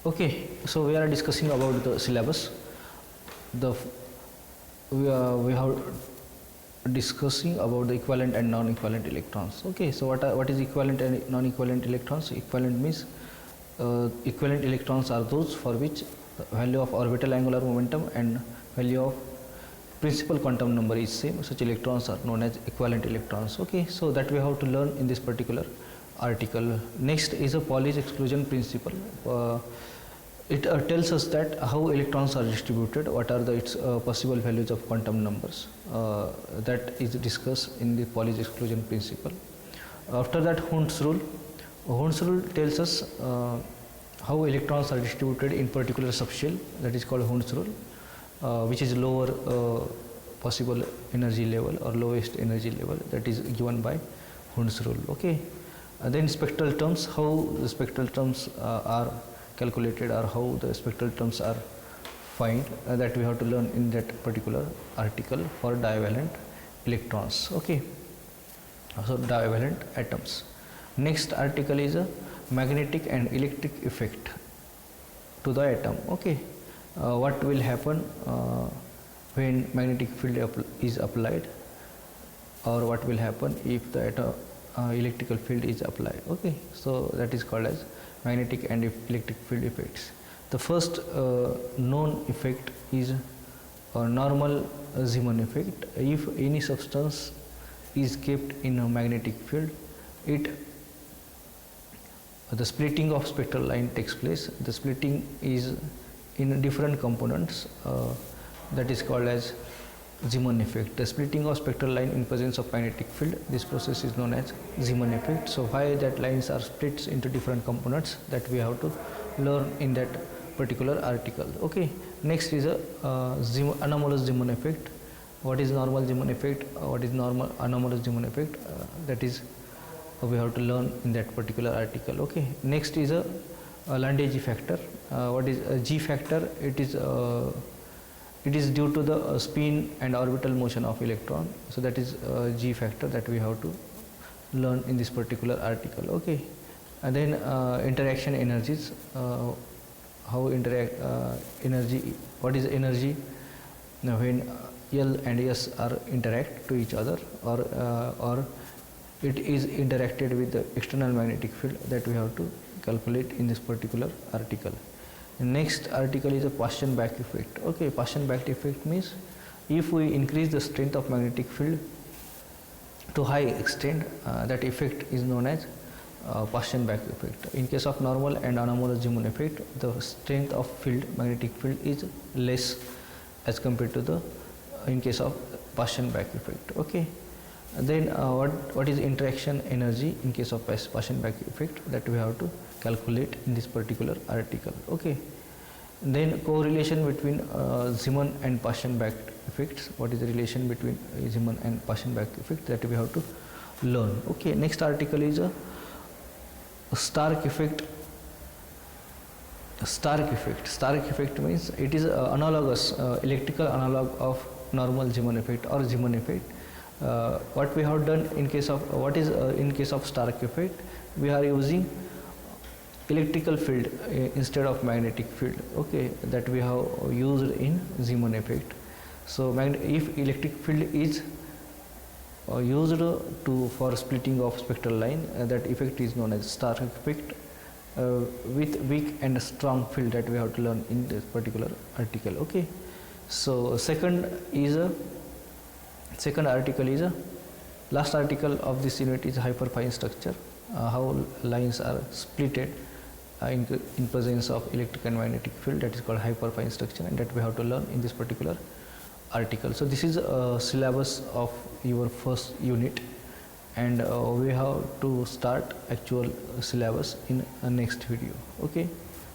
Okay, so we are discussing about the syllabus. The we have discussing about the equivalent and non-equivalent electrons. Okay, so what is equivalent and non-equivalent electrons? Equivalent means equivalent electrons are those for which the value of orbital angular momentum and value of principal quantum number is same. Such electrons are known as equivalent electrons. Okay, so that we have to learn in this particular article. Next is a Pauli's exclusion principle. It tells us that how electrons are distributed, what are the its possible values of quantum numbers. That is discussed in the Pauli's exclusion principle. After that, Hund's rule. Hund's rule tells us how electrons are distributed in particular subshell, that is called Hund's rule, which is lower possible energy level or lowest energy level, that is given by Hund's rule. Okay. Then spectral terms, how the spectral terms are calculated or how the spectral terms are find, that we have to learn in that particular article for divalent electrons. Okay, so divalent atoms. Next article is a magnetic and electric effect to the atom. Okay, what will happen when magnetic field is applied, or what will happen if the atom electrical field is applied. Okay, so that is called as magnetic and electric field effects. The first known effect is a normal Zeeman effect. If any substance is kept in a magnetic field, the splitting of spectral line takes place. The splitting is in different components, that is called as Zeeman effect. The splitting of spectral line in presence of magnetic field, this process is known as Zeeman effect. So why that lines are split into different components, that we have to learn in that particular article. Okay, next is a anomalous Zeeman effect. What is normal Zeeman effect, what is normal anomalous Zeeman effect, that is we have to learn in that particular article. Okay, next is a Landé G factor. What is a G factor? It is due to the spin and orbital motion of electron. So that is G factor that we have to learn in this particular article. Okay, and then interaction energies, how interact energy, what is energy now when L and S are interact to each other, or it is interacted with the external magnetic field, that we have to calculate in this particular article. The next article is a Paschen-Back effect. Okay, Paschen-Back effect means if we increase the strength of magnetic field to high extent, that effect is known as Paschen-Back effect. In case of normal and anomalous Zeeman effect, the strength of field, magnetic field, is less as compared to the in case of Paschen-Back effect. Okay, and then what is interaction energy in case of Paschen-Back effect, that we have to calculate in this particular article. Okay, then correlation between Zeeman and Paschen-Back effects. What is the relation between Zeeman and Paschen-Back effect, that we have to learn. Okay, next article is a Stark effect. Stark effect. Stark effect means it is analogous, electrical analog of normal Zeeman effect or Zeeman effect. What we have done in case of in case of Stark effect, we are using electrical field instead of magnetic field. Okay, that we have used in Zeeman effect. So if electric field is used for splitting of spectral line, that effect is known as Stark effect, with weak and strong field, that we have to learn in this particular article. Okay, so second article is a last article of this unit is hyperfine structure, how lines are splitted in presence of electric and magnetic field, that is called hyperfine structure, and that we have to learn in this particular article. So this is a syllabus of your first unit, and we have to start actual syllabus in a next video. Okay,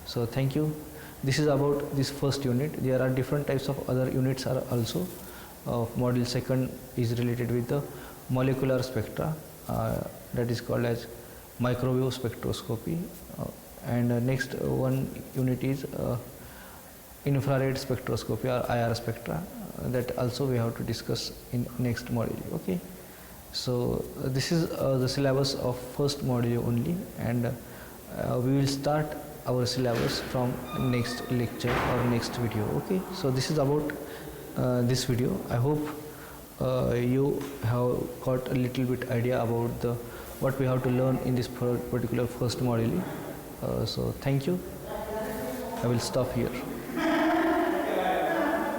so thank you. This is about this first unit. There are different types of other units are also. Module second is related with the molecular spectra, that is called as microwave spectroscopy, and next one unit is infrared spectroscopy or IR spectra, that also we have to discuss in next module. Okay, so this is the syllabus of first module only, and we will start our syllabus from next lecture or next video. Okay, so this is about this video. I hope you have got a little bit idea about the what we have to learn in this particular first module. So thank you. I will stop here.